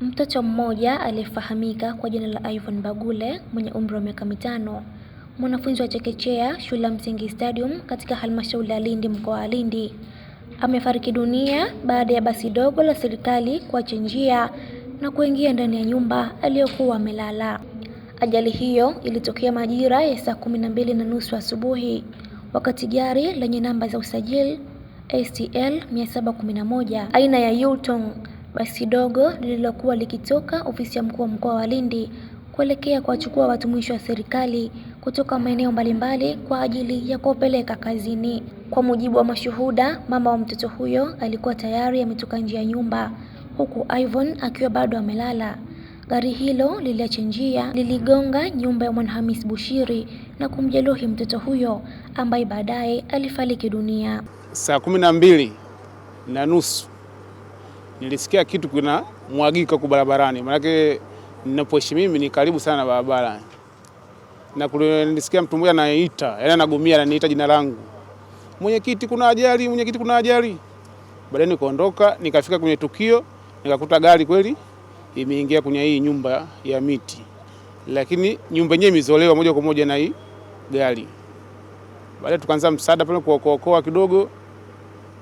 Mtoto mmoja aliyefahamika kwa jina la Ivan Bagule mwenye umri wa miaka 5, mwanafunzi wa chekechea shule ya msingi Stadium katika halmashauri ya Lindi mkoa wa Lindi, amefariki dunia baada ya basi dogo la serikali kuacha njia na kuingia ndani ya nyumba aliyokuwa amelala. Ajali hiyo ilitokea majira ya saa 12:30 asubuhi wakati gari lenye namba za usajili STL 711 aina ya Yutong, basi dogo lililokuwa likitoka ofisi ya mkuu wa mkoa wa Lindi kuelekea kuwachukua watumishi wa serikali kutoka maeneo mbalimbali kwa ajili ya kuwapeleka kazini. Kwa mujibu wa mashuhuda, mama wa mtoto huyo alikuwa tayari ametoka nje ya nyumba huku Ivan akiwa bado amelala. Gari hilo liliacha njia, liligonga nyumba ya Mwanahamis Bushiri na kumjeruhi mtoto huyo ambaye baadaye alifariki dunia. Saa 12:30 nilisikia kitu kuna mwagika huko barabarani. Maana ninapoishi mimi ni karibu sana na barabara. Na kule nilisikia mtu mmoja anaita, yaani anagomea, ananiita jina langu. Mwenyekiti, kuna ajali, mwenyekiti, kuna ajali. Baadaye nikaondoka, nikafika kwenye tukio, nikakuta gari kweli imeingia kwenye hii nyumba ya miti. Lakini nyumba yenyewe imezolewa moja kwa moja na hii gari. Baadaye tukaanza msaada pale kuokoa kidogo.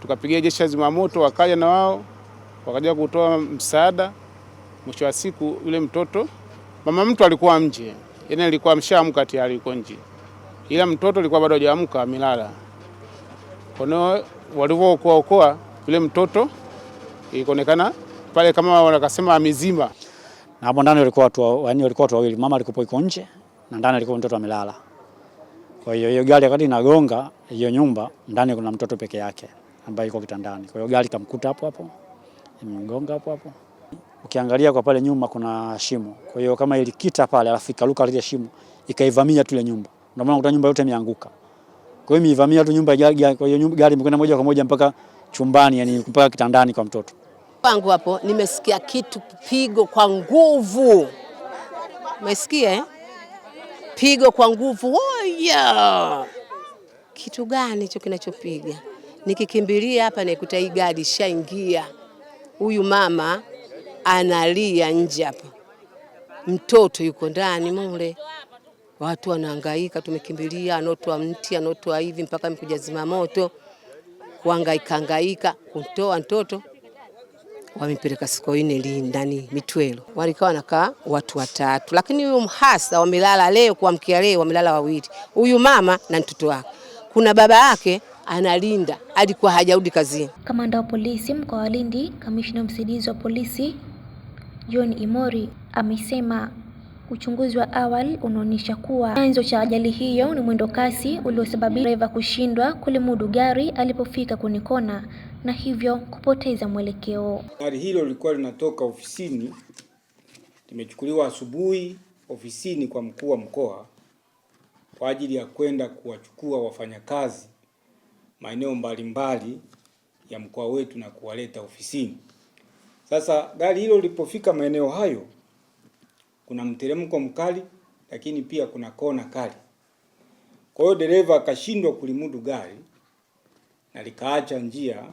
Tukapigia jeshi la zimamoto, wakaja na wao wakaja kutoa msaada. Mwisho wa siku yule mtoto, mama mtu alikuwa nje, yaani alikuwa ameshaamka tayari yuko nje, ila mtoto alikuwa bado hajaamka amelala. Kwa hiyo walipookoa yule mtoto ilionekana pale kama wanakasema amezima. Na hapo ndani walikuwa watu wawili, mama alikuwa yuko nje na ndani alikuwa mtoto amelala. Kwa hiyo gari wakati inagonga hiyo nyumba, ndani kuna mtoto peke yake ambaye yuko kitandani. Kwa hiyo gari kamkuta hapo hapo, imemgonga hapo hapo. Ukiangalia kwa pale nyuma kuna shimo. Kwa hiyo kama ilikita pale alafu ikaruka ile shimo, ikaivamia tu ile nyumba. Ndio maana ukuta nyumba yote imeanguka. Kwa hiyo imeivamia tu nyumba, kwa hiyo gari imekwenda moja kwa moja mpaka chumbani, yani mpaka kitandani kwa mtoto. Pangu hapo nimesikia kitu pigo kwa nguvu. Umesikia eh? Pigo kwa nguvu. Oya! Kitu gani hicho kinachopiga? Nikikimbilia hapa nikuta hii gari shaingia. Huyu mama analia nje hapa. Mtoto yuko ndani mule. Watu wanahangaika, tumekimbilia, anotoa mti, anotoa hivi mpaka mkuja zimamoto. Kuhangaika kutoa mtoto. Wamepeleka Sokoine ndani Mitwelo. Walikuwa wanakaa watu 3, lakini huyu mhasa wamelala leo, kuamkia leo wamelala wawili. Huyu mama na mtoto wake. Kuna baba yake analinda, alikuwa hajarudi kazini. Kamanda wa polisi mkoa wa Lindi, kamishna msaidizi wa polisi John Imori amesema uchunguzi wa awali unaonyesha kuwa chanzo cha ajali hiyo ni mwendo kasi uliosababisha dereva kushindwa kulimudu gari alipofika kwenye kona na hivyo kupoteza mwelekeo. Gari hilo lilikuwa linatoka ofisini, limechukuliwa asubuhi ofisini kwa mkuu wa mkoa kwa ajili ya kwenda kuwachukua wafanyakazi maeneo mbalimbali ya mkoa wetu na kuwaleta ofisini. Sasa gari hilo lilipofika maeneo hayo, kuna mteremko mkali lakini pia kuna kona kali. Kwa hiyo dereva akashindwa kulimudu gari na likaacha njia,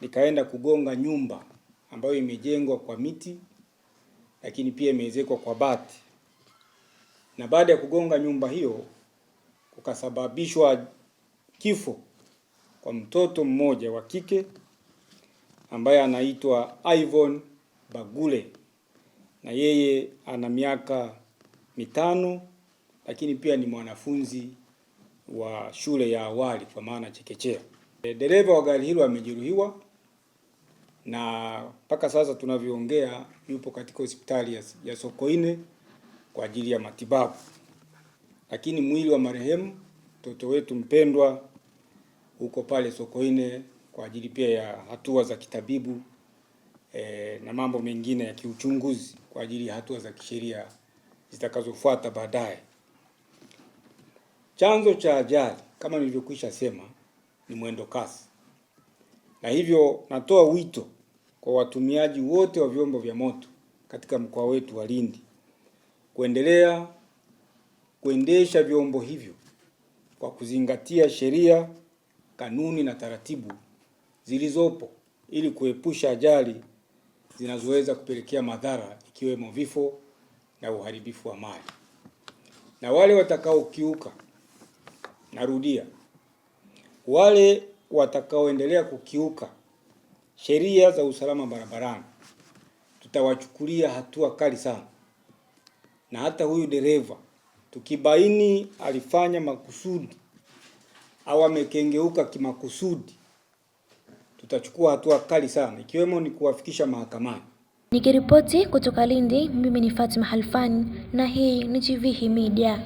likaenda kugonga nyumba ambayo imejengwa kwa miti lakini pia imeezekwa kwa bati. Na baada ya kugonga nyumba hiyo kukasababishwa kifo kwa mtoto mmoja wa kike ambaye anaitwa Ivan Bagule, na yeye ana miaka 5 lakini pia ni mwanafunzi wa shule ya awali kwa maana chekechea. Dereva wa gari hilo amejeruhiwa na mpaka sasa tunavyoongea yupo katika hospitali ya Sokoine kwa ajili ya matibabu. Lakini mwili wa marehemu mtoto wetu mpendwa uko pale Sokoine kwa ajili pia ya hatua za kitabibu na mambo mengine ya kiuchunguzi kwa ajili ya hatua za kisheria zitakazofuata baadaye. Chanzo cha ajali kama nilivyokwisha sema ni mwendo kasi. Na hivyo natoa wito kwa watumiaji wote wa vyombo vya moto katika mkoa wetu wa Lindi kuendelea kuendesha vyombo hivyo kwa kuzingatia sheria, kanuni na taratibu zilizopo ili kuepusha ajali zinazoweza kupelekea madhara ikiwemo vifo na uharibifu wa mali. Na wale watakaokiuka, narudia, wale watakaoendelea kukiuka sheria za usalama barabarani tutawachukulia hatua kali sana. Na hata huyu dereva tukibaini alifanya makusudi au amekengeuka kimakusudi, tutachukua hatua kali sana, ikiwemo ni kuwafikisha mahakamani. Nikiripoti kutoka Lindi, mimi ni Fatima Halfan na hii ni Chivihi Media.